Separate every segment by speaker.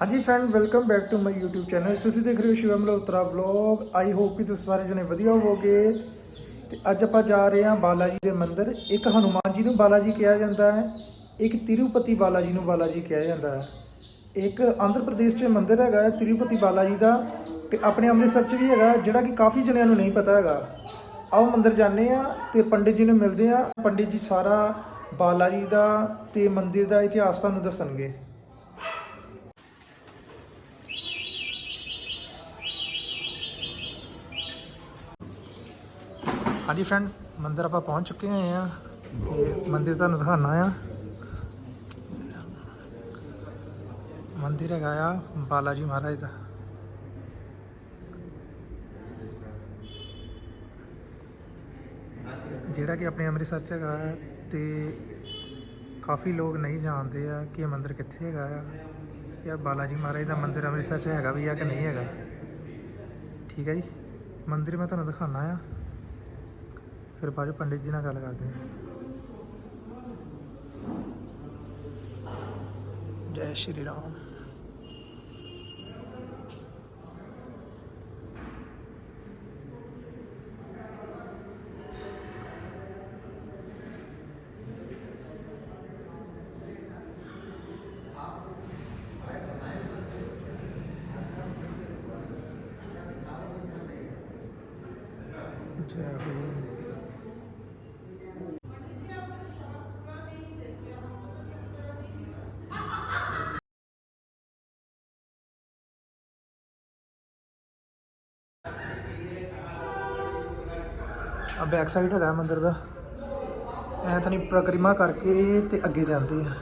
Speaker 1: हाँ जी friend, welcome back to my YouTube channel. ਤੁਸੀਂ ਦੇਖ ਰਹੇ ਹੋ Shivam Malhotra vlog. I hope ਕਿ ਤੁਸੀਂ ਸਾਰੇ ਜਣੇ ਵਧੀਆ ਹੋਵੋਗੇ। ਤੇ ਅੱਜ ਆਪਾਂ ਜਾ ਰਹੇ ਹਾਂ ਬਾਲਾ ਜੀ ਦੇ ਮੰਦਿਰ। ਇੱਕ ਹਨੂਮਾਨ ਜੀ ਨੂੰ ਬਾਲਾ ਜੀ ਕਿਹਾ ਜਾਂਦਾ ਹੈ, ਇੱਕ ਤਿਰੂਪਤੀ ਬਾਲਾ ਜੀ ਨੂੰ ਬਾਲਾ ਜੀ ਕਿਹਾ ਜਾਂਦਾ ਹੈ। ਇੱਕ ਆਂਧਰ ਪ੍ਰਦੇਸ਼ 'ਚ ਮੰਦਿਰ ਹੈਗਾ ਹੈ ਤਿਰੂਪਤੀ ਬਾਲਾ ਜੀ ਦਾ, ਤੇ ਆਪਣੇ ਅੰਮ੍ਰਿਤਸਰ 'ਚ ਵੀ ਹੈਗਾ, ਜਿਹੜਾ ਕਿ ਕਾਫੀ ਜਣਿਆਂ ਨੂੰ ਨਹੀਂ ਪਤਾ ਹੈਗਾ। ਆਓ ਮੰਦਿਰ ਜਾਂਦੇ ਆ ਤੇ ਪੰਡਿਤ ਜੀ ਨੂੰ ਮਿਲਦੇ ਆ। ਪੰਡਿਤ ਜੀ ਸਾਰਾ ਬਾਲਾ ਜੀ ਦਾ ਤੇ ਮੰਦਿਰ ਦਾ ਇਤਿਹਾਸ ਤੁਹਾਨੂੰ ਦੱਸਣਗੇ। हाँ जी फ्रेंड, मंदिर आप पहुँच चुके हैं ते मंदिर तुहानू दिखाना आ। मंदिर है बाला जी महाराज का। जिहड़ा कि अपने अमृतसर च है ते काफ़ी लोग नहीं जानते हैं कि यह मंदिर कित्थे है या बाला जी महाराज का मंदिर अमृतसर च है भी है कि नहीं है। ठीक है जी, मंदिर मैं तुहानू दिखाना आ, फिर बाद पंडित जी नाल गल करते हैं। जय श्री राम। जय हो। बैक साइड है मंदिर का, ऐ परिक्रमा करके ते अगे जाते हैं।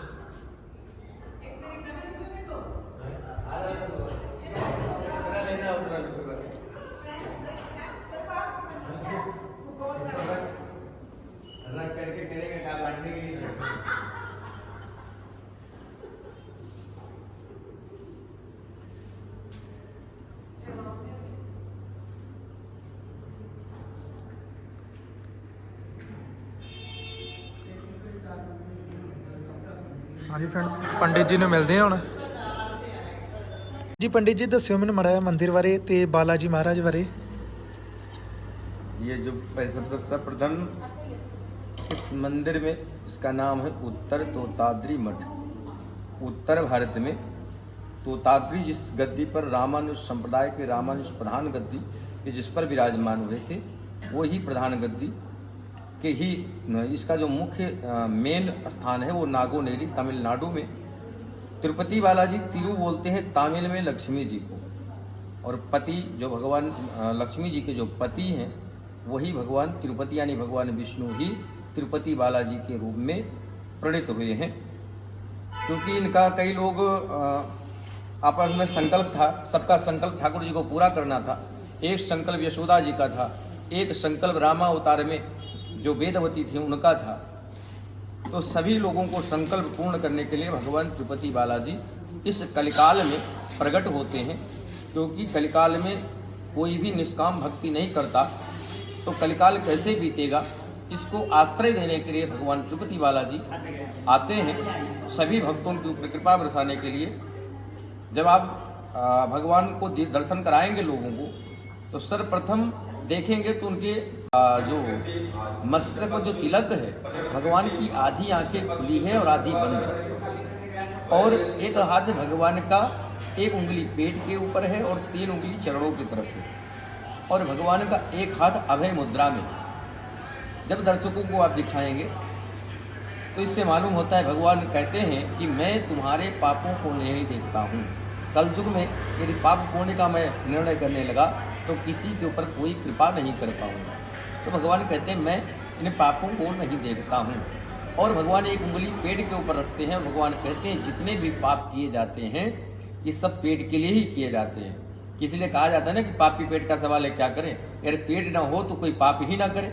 Speaker 1: हाँ जी फ्रेंड, पंडित जी ने मिलते हैं हुण। जी पंडित जी दस्यो मैनूं माड़ा जिहा मंदिर बारे ते बाला जी महाराज बारे।
Speaker 2: ये जो सबसे सर्वप्रथम इस मंदिर में, इसका नाम है उत्तर तोताद्री मठ। उत्तर भारत में तोताद्री जिस गद्दी पर रामानुज संप्रदाय के रामानुज प्रधान गद्दी के जिस पर विराजमान हुए थे, वही प्रधान गद्दी के ही इसका जो मुख्य मेन स्थान है वो नागोनेरी तमिलनाडु में। तिरुपति बालाजी, तिरु बोलते हैं तमिल में लक्ष्मी जी को, और पति जो भगवान लक्ष्मी जी के जो पति हैं वही भगवान तिरुपति यानी भगवान विष्णु ही तिरुपति बालाजी के रूप में प्रणीत हुए हैं। क्योंकि इनका कई लोग आपस में संकल्प था, सबका संकल्प ठाकुर जी को पूरा करना था। एक संकल्प यशोदा जी का था, एक संकल्प रामावतार में जो वेदवती थी उनका था। तो सभी लोगों को संकल्प पूर्ण करने के लिए भगवान तिरुपति बालाजी इस कलिकाल में प्रकट होते हैं। क्योंकि कलिकाल में कोई भी निष्काम भक्ति नहीं करता तो कलिकाल कैसे बीतेगा, इसको आश्रय देने के लिए भगवान तिरुपति बालाजी आते हैं सभी भक्तों के ऊपर कृपा बरसाने के लिए। जब आप भगवान को दर्शन कराएंगे लोगों को तो सर्वप्रथम देखेंगे तो उनके जो मस्तक पर जो तिलक है, भगवान की आधी आंखें खुली है और आधी बंद है, और एक हाथ भगवान का, एक उंगली पेट के ऊपर है और 3 उंगली चरणों की तरफ है, और भगवान का एक हाथ अभय मुद्रा में। जब दर्शकों को आप दिखाएंगे तो इससे मालूम होता है, भगवान कहते हैं कि मैं तुम्हारे पापों को नहीं देखता हूँ। कलयुग में यदि पाप पुण्य का मैं निर्णय करने लगा तो किसी के ऊपर कोई कृपा नहीं कर पाऊंगा। तो भगवान कहते हैं मैं इन पापों को नहीं देखता हूँ, और भगवान एक उंगली पेट के ऊपर रखते हैं। भगवान कहते हैं जितने भी पाप किए जाते हैं ये सब पेट के लिए ही किए जाते हैं। किसी लिए कहा जाता है ना कि पापी पेट का सवाल है, क्या करें, अगर पेट ना हो तो कोई पाप ही ना करे।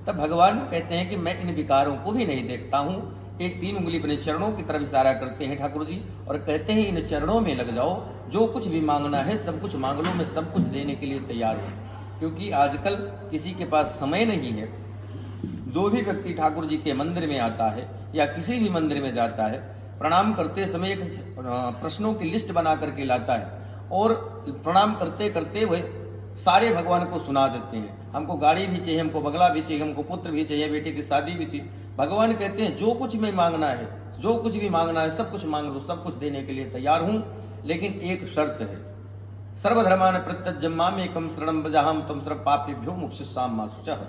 Speaker 2: तब भगवान कहते हैं कि मैं इन विकारों को भी नहीं देखता हूँ। एक 3 उंगली अपने चरणों की तरफ इशारा करते हैं ठाकुर जी, और कहते हैं इन चरणों में लग जाओ, जो कुछ भी मांगना है सब कुछ मांग लो, मैं सब कुछ देने के लिए तैयार हूँ। क्योंकि आजकल किसी के पास समय नहीं है। जो भी व्यक्ति ठाकुर जी के मंदिर में आता है या किसी भी मंदिर में जाता है, प्रणाम करते समय एक प्रश्नों की लिस्ट बना करके लाता है और प्रणाम करते करते वह सारे भगवान को सुना देते हैं। हमको गाड़ी भी चाहिए, हमको बंगला भी चाहिए, हमको पुत्र भी चाहिए, बेटे की शादी भी चाहिए। भगवान कहते हैं जो कुछ में मांगना है, जो कुछ भी मांगना है सब कुछ मांग लो, सब कुछ देने के लिए तैयार हूं, लेकिन एक शर्त है। सर्वधर्मान प्रत्यज्यम मामेकम शरणं व्रजामि त्वं सर्व पापेभ्यो मोक्षयिष्यामि मा शुचः।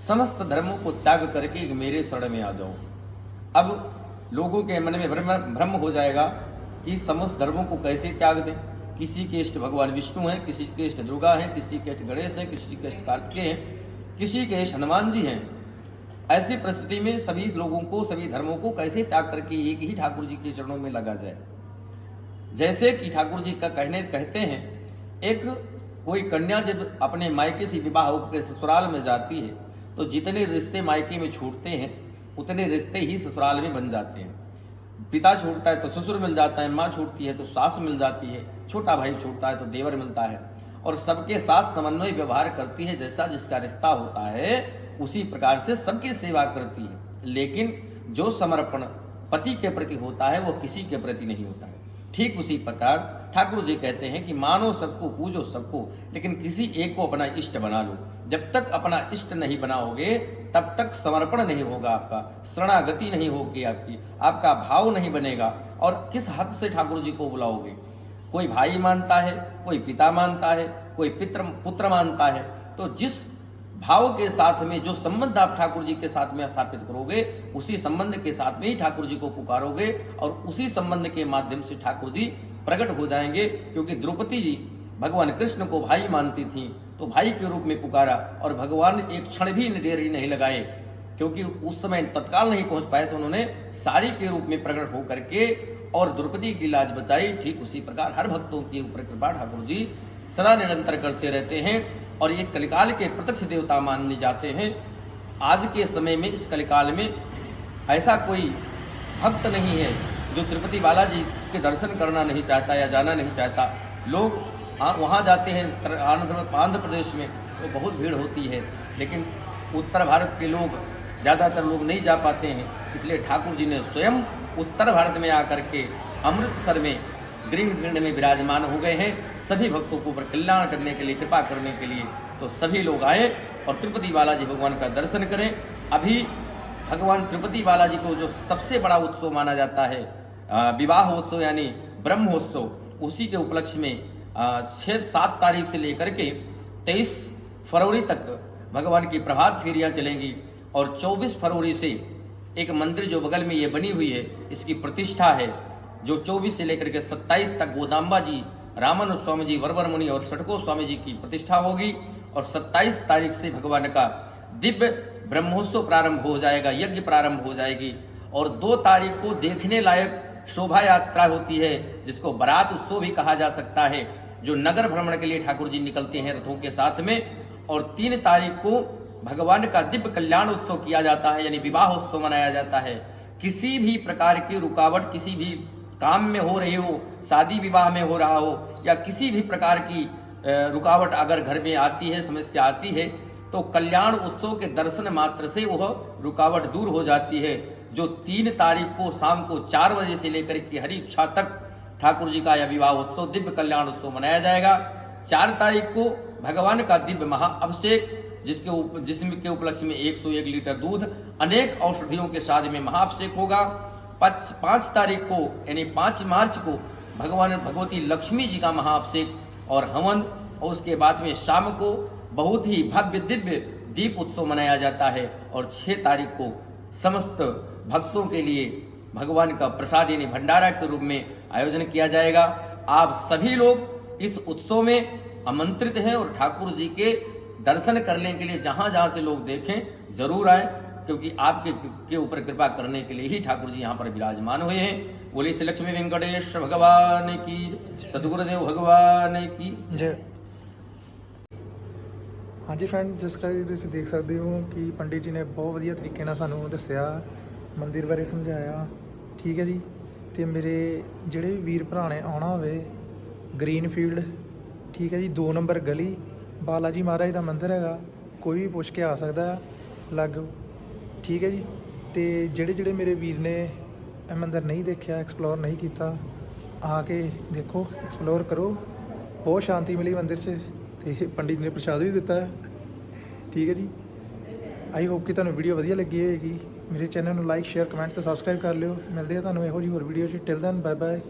Speaker 2: समस्त धर्मों को त्याग करके मेरे शरण में आ जाओ। अब लोगों के मन में भ्रम हो जाएगा कि समस्त धर्मों को कैसे त्याग दें। किसी के इष्ट भगवान विष्णु हैं, किसी के इष्ट दुर्गा हैं, किसी के इष्ट गणेश हैं, किसी के इष्ट कार्तिकेय हैं, किसी के इष्ट हनुमान जी हैं। ऐसी परिस्थिति में सभी लोगों को, सभी धर्मों को कैसे त्याग करके एक ही ठाकुर जी के चरणों में लगा जाए। जैसे कि ठाकुर जी का कहते हैं, एक कोई कन्या जब अपने मायके से विवाह होकर ससुराल में जाती है तो जितने रिश्ते मायके में छूटते हैं उतने रिश्ते ही ससुराल में बन जाते हैं। पिता छूटता है तो ससुर मिल जाता है, माँ छूटती है तो सास मिल जाती है, छोटा भाई छूटता है तो देवर मिलता है, और सबके साथ समन्वय व्यवहार करती है। जैसा जिसका रिश्ता होता है उसी प्रकार से सबकी सेवा करती है। लेकिन जो समर्पण पति के प्रति होता है वो किसी के प्रति नहीं होता है। ठीक उसी प्रकार ठाकुर जी कहते हैं कि मानो सबको, पूजो सबको, लेकिन किसी एक को अपना इष्ट बना लो। जब तक अपना इष्ट नहीं बनाओगे तब तक समर्पण नहीं होगा, आपका शरणागति नहीं होगी, आपका भाव नहीं बनेगा। और किस हक से ठाकुर जी को बुलाओगे? कोई भाई मानता है, कोई पिता मानता है, कोई पुत्र मानता है। तो जिस भाव के साथ में जो संबंध आप ठाकुर जी के साथ में स्थापित करोगे उसी संबंध के साथ में ही ठाकुर जी को पुकारोगे और उसी संबंध के माध्यम से ठाकुर जी प्रकट हो जाएंगे। क्योंकि द्रौपदी जी भगवान कृष्ण को भाई मानती थी तो भाई के रूप में पुकारा और भगवान एक क्षण भी देरी नहीं लगाए, क्योंकि उस समय तत्काल नहीं पहुंच पाए तो उन्होंने साड़ी के रूप में प्रकट होकर के और द्रौपदी की लाज बचाई। ठीक उसी प्रकार हर भक्तों के ऊपर कृपा ठाकुर जी सदा निरंतर करते रहते हैं और ये कलिकाल के प्रत्यक्ष देवता माने जाते हैं। आज के समय में इस कलिकाल में ऐसा कोई भक्त नहीं है जो तिरुपति बालाजी के दर्शन करना नहीं चाहता या जाना नहीं चाहता। लोग वहाँ जाते हैं आंध्र प्रदेश में तो बहुत भीड़ होती है, लेकिन उत्तर भारत के लोग ज़्यादातर लोग नहीं जा पाते हैं। इसलिए ठाकुर जी ने स्वयं उत्तर भारत में आकर के अमृतसर में ग्रीन फील्ड में विराजमान हो गए हैं सभी भक्तों को ऊपर कल्याण करने के लिए, कृपा करने के लिए। तो सभी लोग आए और तिरुपति बालाजी भगवान का दर्शन करें। अभी भगवान तिरुपति बालाजी को जो सबसे बड़ा उत्सव माना जाता है विवाह उत्सव यानी ब्रह्मोत्सव, उसी के उपलक्ष्य में 6-7 तारीख से लेकर के 23 फरवरी तक भगवान की प्रभात फेरियाँ चलेंगी और 24 फरवरी से एक मंदिर जो बगल में ये बनी हुई है इसकी प्रतिष्ठा है, जो 24 से लेकर के 27 तक गोदाम्बा जी, रामानुज स्वामी जी, वरवर मुनि और षटको स्वामी जी की प्रतिष्ठा होगी। और 27 तारीख से भगवान का दिव्य ब्रह्मोत्सव प्रारंभ हो जाएगा, यज्ञ प्रारंभ हो जाएगी। और 2 तारीख को देखने लायक शोभा यात्रा होती है जिसको बारात उत्सव भी कहा जा सकता है, जो नगर भ्रमण के लिए ठाकुर जी निकलते हैं रथों के साथ में। और 3 तारीख को भगवान का दिव्य कल्याण उत्सव किया जाता है यानी विवाह उत्सव मनाया जाता है। किसी भी प्रकार की रुकावट किसी भी काम में हो रही हो, शादी विवाह में हो रहा हो या किसी भी प्रकार की रुकावट अगर घर में आती है, समस्या आती है, तो कल्याण उत्सव के दर्शन मात्र से वह रुकावट दूर हो जाती है। जो 3 तारीख को शाम को 4 बजे से लेकर के हरि इच्छा तक ठाकुर जी का यह विवाह उत्सव दिव्य कल्याण उत्सव मनाया जाएगा। 4 तारीख को भगवान का दिव्य महाअभिषेक जिसके उपलक्ष्य में 101 लीटर दूध, अनेक औषधियों के साथ में महाअभिषेक होगा। 5 तारीख को यानी 5 मार्च को भगवान भगवती लक्ष्मी जी का महाअभिषेक और हवन, और उसके बाद में शाम को बहुत ही भव्य दिव्य दीप उत्सव मनाया जाता है। और 6 तारीख को समस्त भक्तों के लिए भगवान का प्रसाद यानी भंडारा के रूप में आयोजन किया जाएगा। आप सभी लोग इस उत्सव में आमंत्रित हैं और ठाकुर जी के दर्शन करने के लिए जहाँ जहाँ से लोग देखें जरूर आए, क्योंकि आपके ऊपर कृपा करने के लिए ही ठाकुर जी यहाँ पर विराजमान हुए हैं। बोले श्री लक्ष्मी वेंकटेश भगवान की, सतगुरुदेव भगवान की
Speaker 1: जय। हाँ जी फ्रेंड, जिस तरह ਤੁਸੀਂ ਦੇਖ ਸਕਦੇ ਹੋ ਕਿ ਪੰਡਿਤ ਜੀ ਨੇ ਬਹੁਤ ਵਧੀਆ ਤਰੀਕੇ ਨਾਲ ਸਾਨੂੰ ਦੱਸਿਆ, ਮੰਦਿਰ ਬਾਰੇ ਸਮਝਾਇਆ, ਠੀਕ ਹੈ ਜੀ। ਤੇ ਮੇਰੇ ਜਿਹੜੇ ਵੀ ਵੀਰ ਭਰਾ ਨੇ ਆਉਣਾ ਹੋਵੇ ਗ੍ਰੀਨ ਫੀਲਡ, ਠੀਕ ਹੈ ਜੀ, 2 ਨੰਬਰ ਗਲੀ, ਬਾਲਾਜੀ ਮਹਾਰਾਜ ਦਾ ਮੰਦਿਰ ਹੈਗਾ, ਕੋਈ ਵੀ ਪੁੱਛ ਕੇ ਆ ਸਕਦਾ ਲਾਗੋ, ਠੀਕ ਹੈ ਜੀ। ਤੇ ਜਿਹੜੇ ਮੇਰੇ ਵੀਰ ਨੇ ਇਹ ਮੰਦਿਰ ਨਹੀਂ ਦੇਖਿਆ, ਐਕਸਪਲੋਰ ਨਹੀਂ ਕੀਤਾ, ਆ ਕੇ ਦੇਖੋ, ਐਕਸਪਲੋਰ ਕਰੋ। ਬਹੁਤ ਸ਼ਾਂਤੀ ਮਿਲੀ ਮੰਦਿਰ 'ਚ ਤੇ ਪੰਡਿਤ ਨੇ ਪ੍ਰਸ਼ਾਦ ਵੀ ਦਿੱਤਾ ਹੈ। ਠੀਕ ਹੈ ਜੀ, ਆਈ ਹੋਪ ਕਿ ਤੁਹਾਨੂੰ ਵੀਡੀਓ ਵਧੀਆ ਲੱਗੀ ਹੋਏਗੀ। ਮੇਰੇ ਚੈਨਲ ਨੂੰ ਲਾਈਕ, ਸ਼ੇਅਰ, ਕਮੈਂਟ ਤੇ ਸਬਸਕ੍ਰਾਈਬ ਕਰ ਲਿਓ। ਮਿਲਦੇ ਆ ਤੁਹਾਨੂੰ ਇਹੋ ਜਿਹੀ ਹੋਰ ਵੀਡੀਓ 'ਚ। Till then, bye bye.